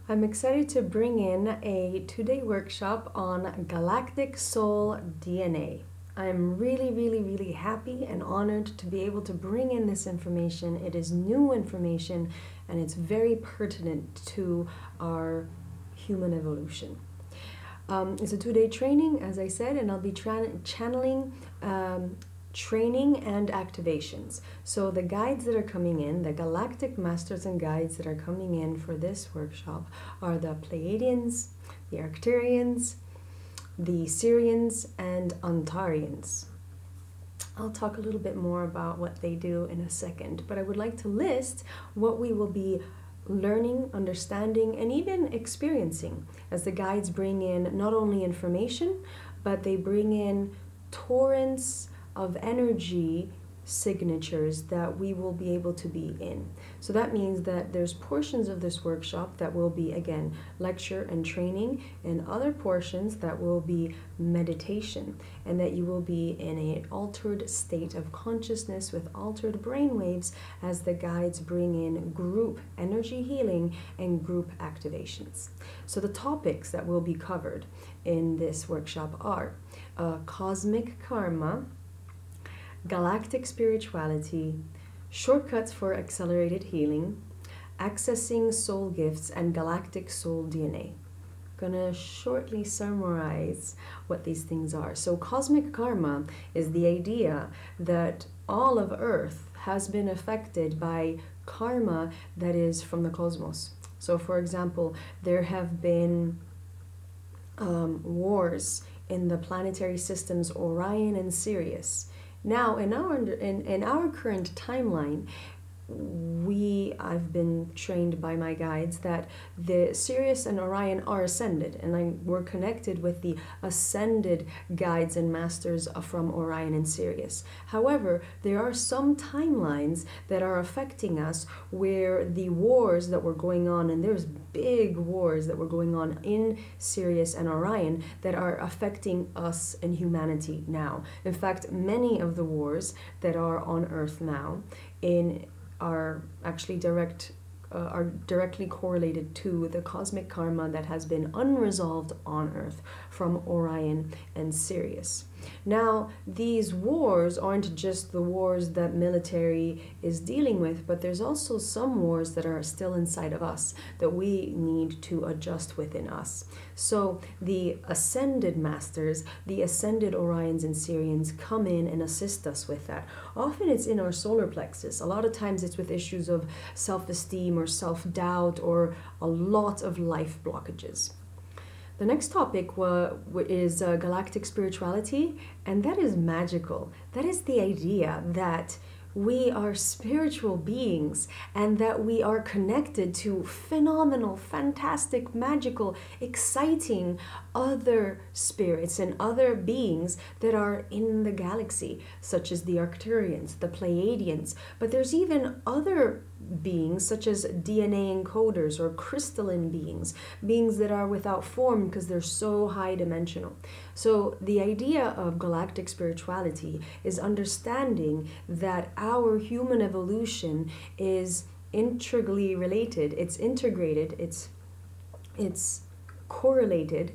I'm excited to bring in a two-day workshop on Galactic Soul DNA. I'm really happy and honored to be able to bring in this information. It is new information and it's very pertinent to our human evolution. It's a two-day training, as I said, and I'll be channeling training and activations. So the guides that are coming in, the Galactic Masters and guides that are coming in for this workshop are the Pleiadians, the Arcturians, the Syrians, and Ontarians. I'll talk a little bit more about what they do in a second, but I would like to list what we will be learning, understanding, and even experiencing as the guides bring in not only information, but they bring in torrents of energy signatures that we will be able to be in. So that means that there's portions of this workshop that will be, again, lecture and training, and other portions that will be meditation, and that you will be in an altered state of consciousness with altered brain waves as the guides bring in group energy healing and group activations. So the topics that will be covered in this workshop are cosmic karma, Galactic Spirituality, Shortcuts for Accelerated Healing, Accessing Soul Gifts, and Galactic Soul DNA. I'm gonna shortly summarize what these things are. So cosmic karma is the idea that all of Earth has been affected by karma that is from the cosmos. So for example, there have been wars in the planetary systems Orion and Sirius. Now, in our current timeline, I've been trained by my guides that the Sirius and Orion are ascended, and we're connected with the ascended guides and masters from Orion and Sirius. However, there are some timelines that are affecting us where the wars that were going on, and there's big wars that were going on in Sirius and Orion that are affecting us and humanity now. In fact, many of the wars that are on Earth now are actually directly correlated to the cosmic karma that has been unresolved on Earth from Orion and Sirius. Now, these wars aren't just the wars that military is dealing with, but there's also some wars that are still inside of us that we need to adjust within us. So the ascended masters, the ascended Orions and Syrians come in and assist us with that. Often it's in our solar plexus. A lot of times it's with issues of self-esteem or self-doubt or a lot of life blockages. The next topic is Galactic Spirituality, and that is magical. That is the idea that we are spiritual beings and that we are connected to phenomenal, fantastic, magical, exciting other spirits and other beings that are in the galaxy, such as the Arcturians, the Pleiadians, but there's even other beings such as DNA encoders or crystalline beings that are without form because they're so high dimensional. So the idea of galactic spirituality is understanding that our human evolution is integrally related, it's integrated, it's correlated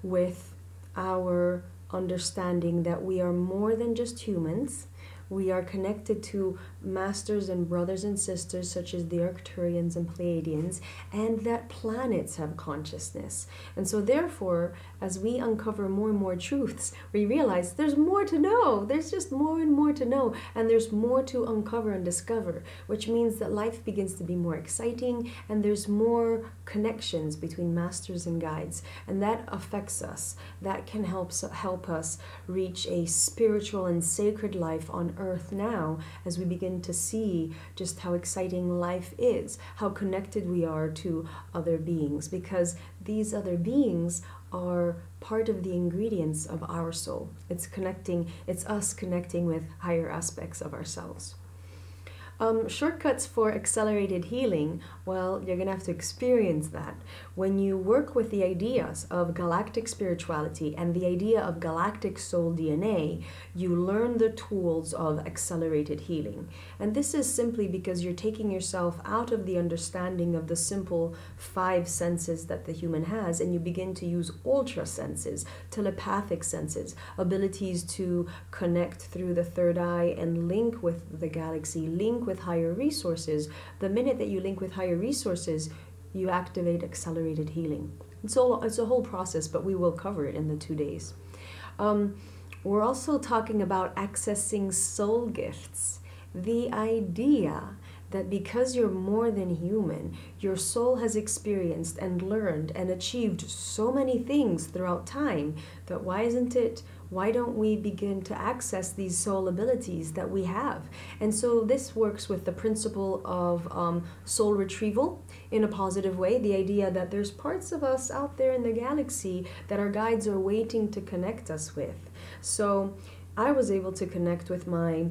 with our understanding that we are more than just humans. We are connected to masters and brothers and sisters such as the Arcturians and Pleiadians, and that planets have consciousness. And so therefore, as we uncover more and more truths, we realize there's more to know. There's just more and more to know, and there's more to uncover and discover, which means that life begins to be more exciting, and there's more connections between masters and guides, and that affects us. That can help us reach a spiritual and sacred life on Earth now, as we begin to see just how exciting life is, how connected we are to other beings, because these other beings are part of the ingredients of our soul. It's us connecting with higher aspects of ourselves. Shortcuts for accelerated healing, well, you're going to have to experience that. When you work with the ideas of galactic spirituality and the idea of galactic soul DNA, you learn the tools of accelerated healing. And this is simply because you're taking yourself out of the understanding of the simple 5 senses that the human has, and you begin to use ultra senses, telepathic senses, abilities to connect through the third eye and link with the galaxy, link with higher resources. The minute that you link with higher resources, you activate accelerated healing. So it's a whole process, but we will cover it in the 2 days. We're also talking about accessing soul gifts. The idea that because you're more than human, your soul has experienced and learned and achieved so many things throughout time, that why don't we begin to access these soul abilities that we have? And so this works with the principle of soul retrieval in a positive way, the idea that there's parts of us out there in the galaxy that our guides are waiting to connect us with. So I was able to connect with my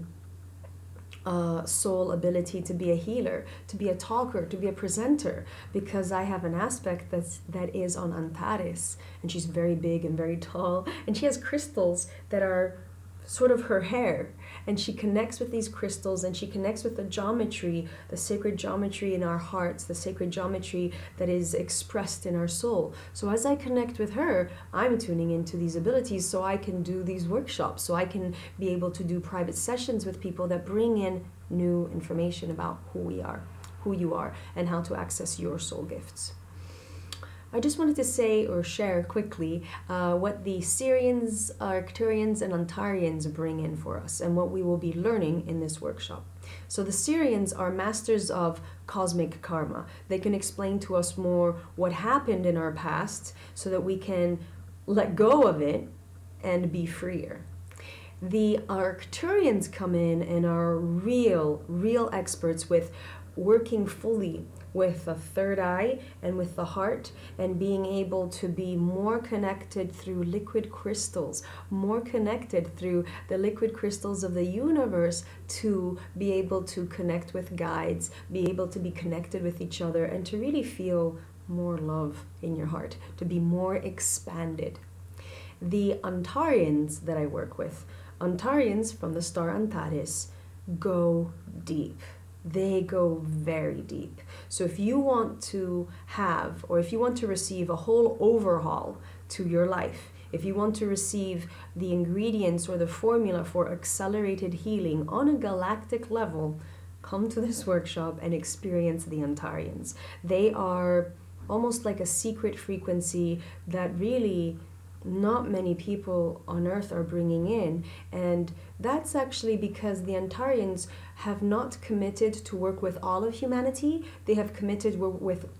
soul ability to be a healer, to be a talker, to be a presenter, because I have an aspect that is on Antares, and she's very big and very tall, and she has crystals that are sort of her hair, and she connects with these crystals, and she connects with the geometry, the sacred geometry in our hearts, the sacred geometry that is expressed in our soul. So as I connect with her, I'm tuning into these abilities so I can do these workshops, so I can be able to do private sessions with people that bring in new information about who we are, who you are, and how to access your soul gifts. I just wanted to say or share quickly what the Syrians, Arcturians, and Ontarians bring in for us and what we will be learning in this workshop. So the Syrians are masters of cosmic karma. They can explain to us more what happened in our past so that we can let go of it and be freer. The Arcturians come in and are real experts with working fully with the third eye and with the heart, and being able to be more connected through liquid crystals, more connected through the liquid crystals of the universe, to be able to connect with guides, be able to be connected with each other, and to really feel more love in your heart, to be more expanded. The Ontarians that I work with, Ontarians from the star Antares, go deep. They go very deep. So if you want to have, or if you want to receive a whole overhaul to your life, if you want to receive the ingredients or the formula for accelerated healing on a galactic level, come to this workshop and experience the Ontarians. They are almost like a secret frequency that really not many people on Earth are bringing in, and that's actually because the Ontarians have not committed to work with all of humanity. They have committed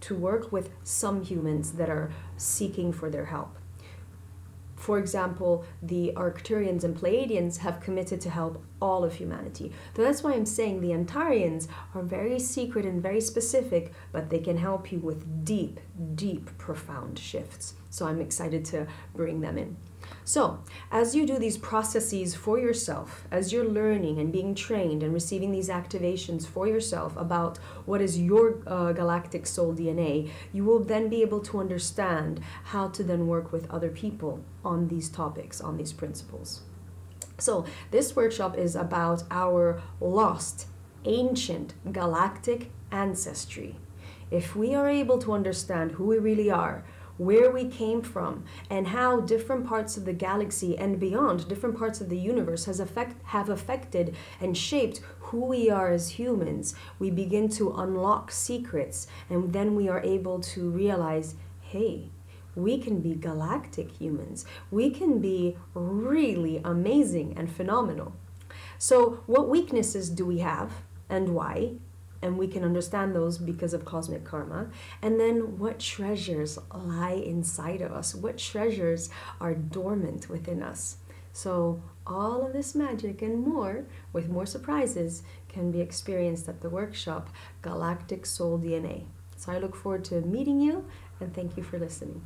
to work with some humans that are seeking for their help. For example, the Arcturians and Pleiadians have committed to help all of humanity. So that's why I'm saying the Ontarians are very secret and very specific, but they can help you with deep, profound shifts. So I'm excited to bring them in. So as you do these processes for yourself, as you're learning and being trained and receiving these activations for yourself about what is your galactic soul DNA, you will then be able to understand how to then work with other people on these topics, on these principles. So this workshop is about our lost, ancient galactic ancestry. If we are able to understand who we really are, where we came from, and how different parts of the galaxy and beyond, different parts of the universe have affected and shaped who we are as humans, we begin to unlock secrets, and then we are able to realize, hey, we can be galactic humans. We can be really amazing and phenomenal. So what weaknesses do we have and why? And we can understand those because of cosmic karma. And then what treasures lie inside of us? What treasures are dormant within us? So all of this magic and more, with more surprises, can be experienced at the workshop Galactic Soul DNA. So I look forward to meeting you, and thank you for listening.